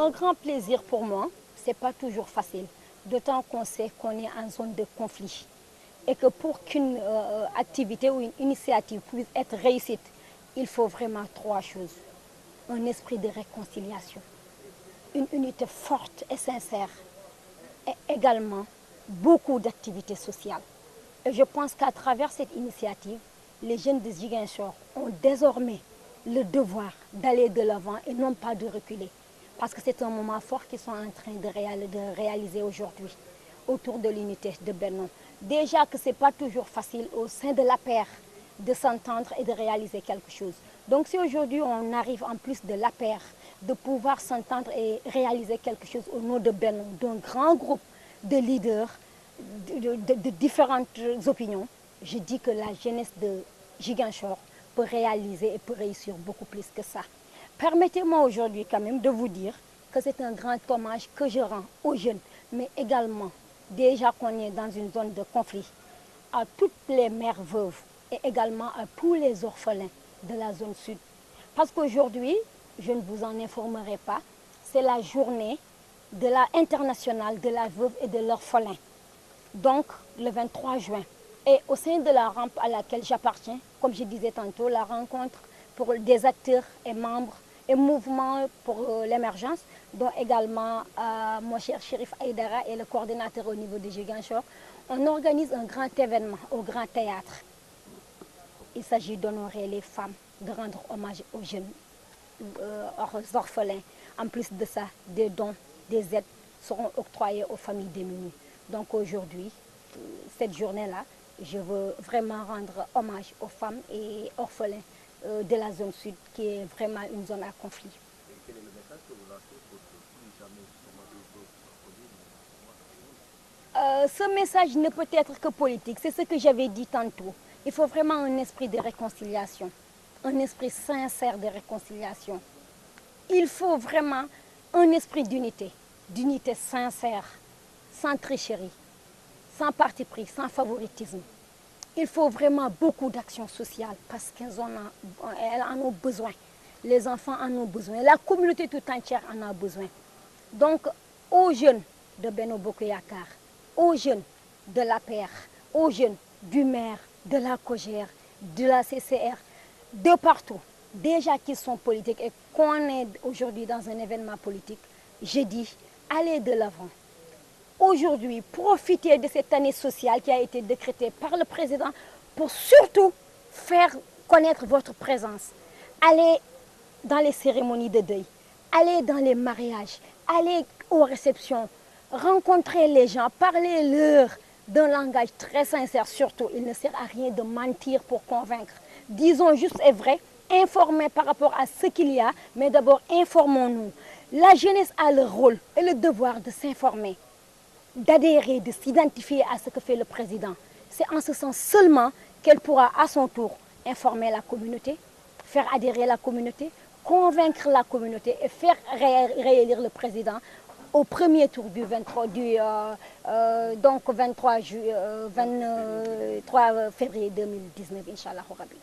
un grand plaisir pour moi. Ce n'est pas toujours facile, d'autant qu'on sait qu'on est en zone de conflit. Et que pour qu'une activité ou une initiative puisse être réussite, il faut vraiment trois choses. Un esprit de réconciliation, une unité forte et sincère, et également beaucoup d'activités sociales. Et je pense qu'à travers cette initiative, les jeunes de Ziguinchor ont désormais le devoir d'aller de l'avant et non pas de reculer. Parce que c'est un moment fort qu'ils sont en train de réaliser aujourd'hui autour de l'unité de Benno. Déjà que ce n'est pas toujours facile au sein de la paire de s'entendre et de réaliser quelque chose. Donc si aujourd'hui on arrive en plus de la paire de pouvoir s'entendre et réaliser quelque chose au nom de Benno, d'un grand groupe de leaders de différentes opinions, je dis que la jeunesse de Ziguinchor peut réaliser et peut réussir beaucoup plus que ça. Permettez-moi aujourd'hui quand même de vous dire que c'est un grand hommage que je rends aux jeunes, mais également, déjà qu'on est dans une zone de conflit, à toutes les mères veuves et également à tous les orphelins de la zone sud. Parce qu'aujourd'hui, je ne vous en informerai pas, c'est la journée internationale de la veuve et de l'orphelin. Donc, le 23 juin. Et au sein de la rampe à laquelle j'appartiens, comme je disais tantôt, la rencontre pour des acteurs et membres et mouvements pour l'émergence, dont également mon cher Chérif Aïdara et le coordinateur au niveau de Ziguinchor, on organise un grand événement au Grand Théâtre. Il s'agit d'honorer les femmes, de rendre hommage aux jeunes, aux orphelins. En plus de ça, des dons, des aides seront octroyés aux familles démunies. Donc aujourd'hui, cette journée-là, je veux vraiment rendre hommage aux femmes et orphelins de la zone sud, qui est vraiment une zone à conflit. Et quel est le message que vous lancez pour que plus jamais ce message ne peut être que politique, c'est ce que j'avais dit tantôt. Il faut vraiment un esprit de réconciliation, un esprit sincère de réconciliation. Il faut vraiment un esprit d'unité sincère, sans tricherie, sans parti pris, sans favoritisme. Il faut vraiment beaucoup d'actions sociales parce qu'elles en ont besoin. Les enfants en ont besoin. La communauté tout entière en a besoin. Donc, aux jeunes de Benno Bokk Yakaar, aux jeunes de l'APR, aux jeunes du maire, de la COJER, de la CCR, de partout, déjà qu'ils sont politiques et qu'on est aujourd'hui dans un événement politique, j'ai dit, allez de l'avant. Aujourd'hui, profitez de cette année sociale qui a été décrétée par le président pour surtout faire connaître votre présence. Allez dans les cérémonies de deuil, allez dans les mariages, allez aux réceptions, rencontrez les gens, parlez-leur d'un langage très sincère surtout. Il ne sert à rien de mentir pour convaincre. Disons juste et vrai, informez par rapport à ce qu'il y a, mais d'abord informons-nous. La jeunesse a le rôle et le devoir de s'informer, d'adhérer, de s'identifier à ce que fait le président. C'est en ce sens seulement qu'elle pourra à son tour informer la communauté, faire adhérer la communauté, convaincre la communauté et faire réélire le président au premier tour du 23 février 2019, Inch'Allah Rabbi.